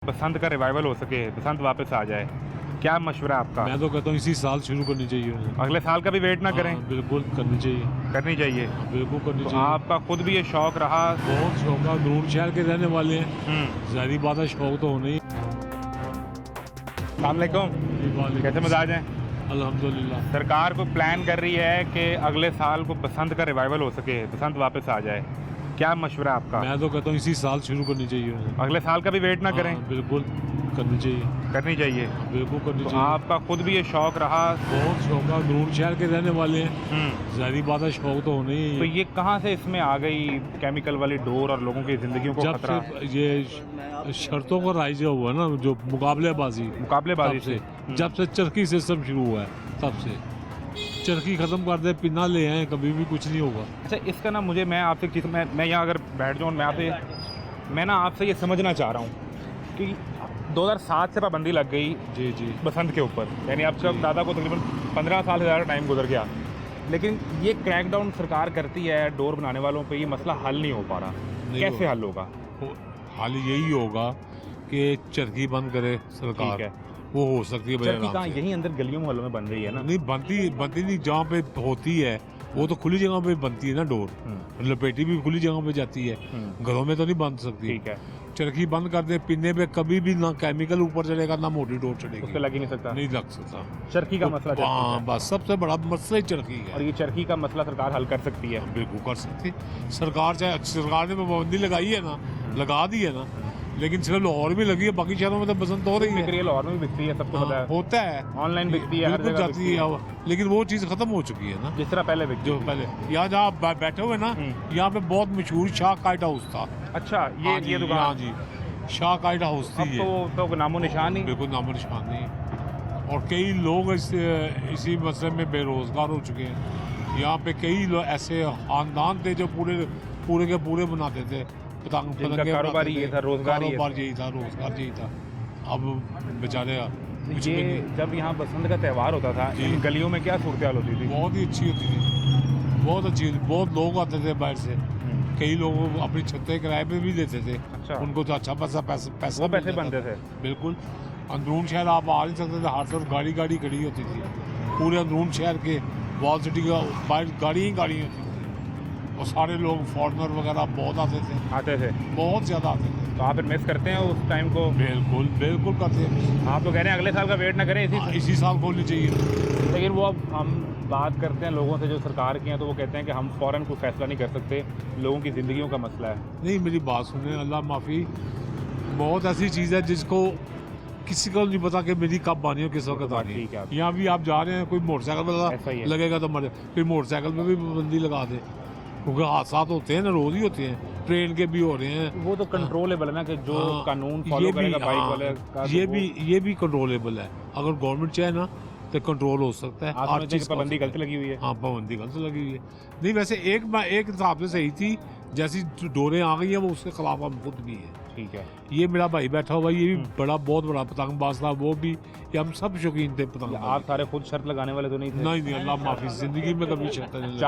बसंत का रिवाइवल हो सके, बसंत वापस आ जाए, क्या मशवरा आपका? मैं तो कहता हूँ इसी साल शुरू करनी चाहिए उन्हें। अगले साल का भी वेट ना करें? हाँ, बिल्कुल करनी चाहिए। करनी चाहिए। हाँ, बिल्कुल करनी तो चाहिए। आपका खुद भी ये शौक रहा? बहुत शौक है, दूर शहर के रहने वाले हैं, जाहिर बात है शौक तो होना ही। अस्सलाम वालेकुम, कैसे मिजाज हैं? अल्हम्दुलिल्लाह। सरकार को प्लान कर रही है कि अगले साल को बसंत का रिवाइवल हो सके, बसंत वापस आ जाए, क्या मशवरा आपका? मैं तो कहता हूँ इसी साल शुरू करनी चाहिए उन्हें। अगले साल का भी वेट ना करें? हाँ, बिल्कुल करनी चाहिए। करनी चाहिए। हाँ, बिल्कुल करनी तो चाहिए। आपका खुद भी ये शौक रहा? बहुत शौक है, दूर शहर के रहने वाले हैं, जाहिर बात है शौक तो होना ही। तो ये कहाँ से इसमें आ गई केमिकल वाली डोर और लोगों की जिंदगियों को जब खतरा? से ये शर्तों का राइज हुआ ना, जो मुकाबलेबाजी मुकाबलेबाजी तब से, से जब से चरखी सिस्टम शुरू हुआ है तब से चरखी खत्म कर दे, पिन्ना ले आए, कभी भी कुछ नहीं होगा। अच्छा, इसका ना मुझे मैं आपसे चीज़ मैं यहाँ अगर बैठ जाऊँ मैं ना आपसे ये समझना चाह रहा हूँ कि 2007 से पाबंदी लग गई जी जी। बसंत के ऊपर, यानी आपका दादा को तकरीबन 15 साल से ज़्यादा टाइम गुजर गया, लेकिन ये क्रैकडाउन सरकार करती है डोर बनाने वालों पे, ये मसला हल नहीं हो पा रहा, कैसे हल होगा? हाल यही होगा कि चरखी बंद करे सरकार, ठीक है। वो हो सकती है बड़े चरखी आराम कहाँ, से। यहीं अंदर गलियों मोहल्लों में बन रही है ना? नहीं बनती नहीं, जहाँ पे होती है वो तो खुली जगह पे बनती है ना डोर, लपेटी भी खुली जगह पे जाती है, घरों में तो नहीं बन सकती। ठीक है। चरखी बंद कर दे, पिन्ने पे कभी भी ना केमिकल ऊपर चढ़ेगा ना मोटी डोर चढ़ेगी, उस पे लग ही नहीं सकता। नहीं लग सकता। चरखी का मसला चरखी हाँ का। बस सबसे बड़ा मसला ही चरखी है। और ये चरखी का मसला सरकार हल कर सकती है? बिल्कुल कर सकती सरकार, चाहे सरकार ने पाबंदी लगाई है ना, लगा दी है ना, लेकिन सिर्फ लाहौर में लगी है, बाकी शहरों में तो बसंत हो रही है। लाहौर में भी बिकती है, सबको पता है, होता है, ऑनलाइन बिकती है, हर बिल्कुल जगह जाती है, लेकिन वो चीज़ खत्म हो चुकी है ना, जिस तरह पहले बिकती जो पहले। यहाँ जहाँ आप बैठे हुए ना, यहाँ पे बहुत मशहूर शाह काइट हाउस था। अच्छा, ये दुकान? हाँ जी, शाह काइट हाउस थी। अब तो नामो निशान ही। बिल्कुल नामो निशान नहीं, और कई लोग इसी मसले में बेरोजगार हो चुके हैं। यहाँ पे कई लोग ऐसे खानदान थे जो पूरे के पूरे बनाते थे, जिनका कारोबार ये था, रोजगार यही था। अब बेचारे ये जब यहाँ बसंत का त्यौहार होता था, इन गलियों में क्या सूरत हाल होती थी? बहुत ही अच्छी होती थी, बहुत अच्छी होती, बहुत लोग आते थे बाहर से, कई लोग अपनी छतें किराए पे भी देते थे। अच्छा। उनको तो अच्छा पैसा वो पैसे बनते थे? बिल्कुल। अंदरून शहर आप आ नहीं सकते थे, हर तरफ गाड़ी खड़ी होती थी, पूरे अंदरून शहर के वॉल सिटी का बाहर गाड़ी ही होती थी, और सारे लोग फॉरेनर वगैरह बहुत आते थे, बहुत ज़्यादा आते थे। तो आप फिर मिस करते हैं उस टाइम को? बिल्कुल करते हैं। आप तो कह रहे हैं अगले साल का वेट ना करें, इसी साल खोलनी चाहिए। लेकिन वो अब हम बात करते हैं लोगों से जो सरकार के हैं, तो वो कहते हैं कि हम फ़ौरन कोई फैसला नहीं कर सकते, लोगों की ज़िंदगियों का मसला है। नहीं, मेरी बात सुने, अल्लाह माफ़ी, बहुत ऐसी चीज़ है जिसको किसी को नहीं पता कि मेरी कब आनी हो, किस वक्त आनी ठीक है। है। यहाँ भी आप जा रहे हैं, कोई मोटरसाइकिल ऐसा ही है। लगेगा तो मरे, फिर मोटरसाइकिल पे भी पाबंदी लगा दे, क्योंकि हादसा होते हैं ना, रोज़ ही होते हैं, ट्रेन के भी हो रहे हैं। वो तो कंट्रोलेबल है ना, कि जो कानून फॉलो ये करेगा भी, बाइक वाले का, ये भी कंट्रोलेबल है, अगर गवर्नमेंट चाहे ना तो कंट्रोल हो सकता है। हर चीज़ पाबंदी गलत लगी हुई है। हाँ, पाबंदी गलत लगी हुई है। नहीं, वैसे एक हिसाब से सही थी, जैसी डोरें आ गई हैं वो उसके खिलाफ हम खुद भी हैं। ठीक है। ये मेरा भाई बैठा हुआ, ये भी बहुत बड़ा पतंगबाज था, वो भी, ये हम सब शौकीन थे पतंग। आप सारे खुद शर्त लगाने वाले तो नहीं थे? नहीं, अल्लाह माफी, जिंदगी में कभी शर्त नहीं लगाई।